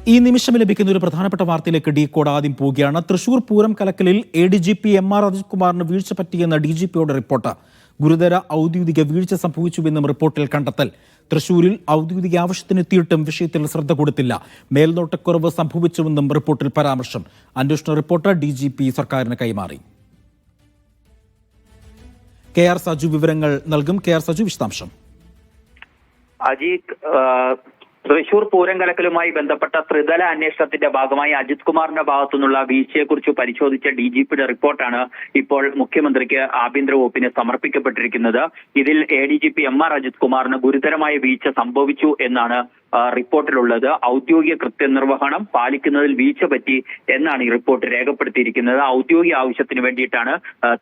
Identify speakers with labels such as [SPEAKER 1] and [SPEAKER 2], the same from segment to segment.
[SPEAKER 1] ഈ നിമിഷം ലഭിക്കുന്ന ഒരു പ്രധാനപ്പെട്ട വാർത്തയിലേക്ക് ഡീകോഡ് ആദ്യം പോവുകയാണ്. തൃശൂർ പൂരം കലക്കലിൽ ADGP MR അജിത് കുമാറിന് വീഴ്ച പറ്റിയെന്ന DGPയുടെ റിപ്പോർട്ട്. ഗുരുതര ഔദ്യോഗിക വീഴ്ച സംഭവിച്ചുവെന്നും റിപ്പോർട്ടിൽ കണ്ടെത്തൽ. തൃശൂരിൽ ഔദ്യോഗിക ആവശ്യത്തിനെത്തിയിട്ടും വിഷയത്തിൽ ശ്രദ്ധ കൊടുത്തില്ല. മേൽനോട്ടക്കുറവ് സംഭവിച്ചുവെന്നും റിപ്പോർട്ടിൽ പരാമർശം. അന്വേഷണ റിപ്പോർട്ട് DGP സർക്കാരിന് കൈമാറി. KR സജു വിവരങ്ങൾ നൽകും. KR സജു, വിശദാംശം.
[SPEAKER 2] അജിത്, തൃശൂർ പൂരം കലക്കലുമായി ബന്ധപ്പെട്ട ത്രിതല അന്വേഷണത്തിന്റെ ഭാഗമായി അജിത് കുമാറിന്റെ ഭാഗത്തുനിന്നുള്ള വീഴ്ചയെക്കുറിച്ച് പരിശോധിച്ച DGPയുടെ റിപ്പോർട്ടാണ് ഇപ്പോൾ മുഖ്യമന്ത്രിക്ക് ആഭ്യന്തര വകുപ്പിന് സമർപ്പിക്കപ്പെട്ടിരിക്കുന്നത്. ഇതിൽ ADGP MR അജിത് കുമാറിന് ഗുരുതരമായ വീഴ്ച സംഭവിച്ചു എന്നാണ് റിപ്പോർട്ടിലുള്ളത്. ഔദ്യോഗിക കൃത്യനിർവഹണം പാലിക്കുന്നതിൽ വീഴ്ച പറ്റി എന്നാണ് ഈ റിപ്പോർട്ട് രേഖപ്പെടുത്തിയിരിക്കുന്നത്. ഔദ്യോഗിക ആവശ്യത്തിന് വേണ്ടിയിട്ടാണ്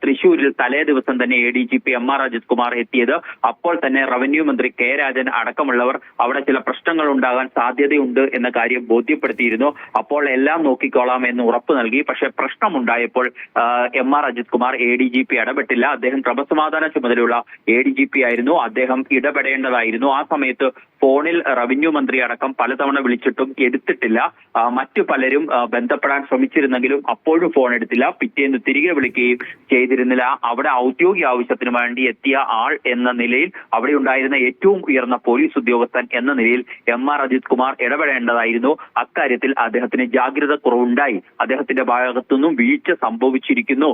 [SPEAKER 2] തൃശൂരിൽ തലേ ദിവസം തന്നെ ADGP MR അജിത് കുമാർ എത്തിയത്. അപ്പോൾ തന്നെ റവന്യൂ മന്ത്രി K രാജൻ അടക്കമുള്ളവർ അവിടെ ചില പ്രശ്നങ്ങൾ ഉണ്ടാകാൻ സാധ്യതയുണ്ട് എന്ന കാര്യം ബോധ്യപ്പെടുത്തിയിരുന്നു. അപ്പോൾ എല്ലാം നോക്കിക്കോളാം എന്ന് ഉറപ്പ് നൽകി. പക്ഷെ പ്രശ്നമുണ്ടായപ്പോൾ MR അജിത് കുമാർ ADGP ഇടപെട്ടില്ല. അദ്ദേഹം ക്രമസമാധാന ചുമതലയുള്ള ADGP ആയിരുന്നു. അദ്ദേഹം ഇടപെടേണ്ടതായിരുന്നു. ആ സമയത്ത് ഫോണിൽ റവന്യൂ മന്ത്രി അടക്കം പലതവണ വിളിച്ചിട്ടും എടുത്തിട്ടില്ല. മറ്റു പലരും ബന്ധപ്പെടാൻ ശ്രമിച്ചിരുന്നെങ്കിലും അപ്പോഴും ഫോൺ എടുത്തില്ല. പിറ്റേന്ന് തിരികെ വിളിക്കുകയും ചെയ്തിരുന്നില്ല. അവിടെ ഔദ്യോഗിക ആവശ്യത്തിന് വേണ്ടി എത്തിയ ആൾ എന്ന നിലയിൽ, അവിടെ ഉണ്ടായിരുന്ന ഏറ്റവും ഉയർന്ന പോലീസ് ഉദ്യോഗസ്ഥൻ എന്ന നിലയിൽ MR അജിത് കുമാർ ഇടപെടേണ്ടതായിരുന്നു. അക്കാര്യത്തിൽ അദ്ദേഹത്തിന് ജാഗ്രത കുറവുണ്ടായി. അദ്ദേഹത്തിന്റെ ഭാഗത്തുനിന്നും വീഴ്ച സംഭവിച്ചിരിക്കുന്നു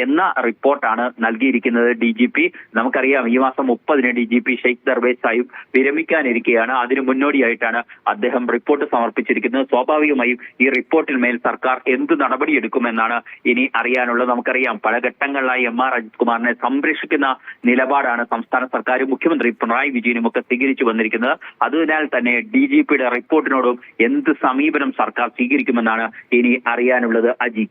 [SPEAKER 2] എന്ന റിപ്പോർട്ടാണ് നൽകിയിരിക്കുന്നത് DGP. നമുക്കറിയാം, ഈ മാസം 30-ന് DGP ഷെയ്ഖ് ദർവേസ് സാഹിബ് വിരമിക്കാനിരിക്കുകയാണ്. അതിനു മുന്നോടിയായിട്ടാണ് അദ്ദേഹം റിപ്പോർട്ട് സമർപ്പിച്ചിരിക്കുന്നത്. സ്വാഭാവികമായും ഈ റിപ്പോർട്ടിൽ മേൽ സർക്കാർ എന്ത് നടപടിയെടുക്കുമെന്നാണ് ഇനി അറിയാനുള്ളത്. നമുക്കറിയാം, പല ഘട്ടങ്ങളിലായി MR അജിത് കുമാറിനെ സംരക്ഷിക്കുന്ന നിലപാടാണ് സംസ്ഥാന സർക്കാരും മുഖ്യമന്ത്രി പിണറായി വിജയനും ഒക്കെ സ്വീകരിച്ചു വന്നിരിക്കുന്നത്. അതിനാൽ തന്നെ DGPയുടെ റിപ്പോർട്ടിനോടും എന്ത് സമീപനം സർക്കാർ സ്വീകരിക്കുമെന്നാണ് ഇനി അറിയാനുള്ളത്. അജി.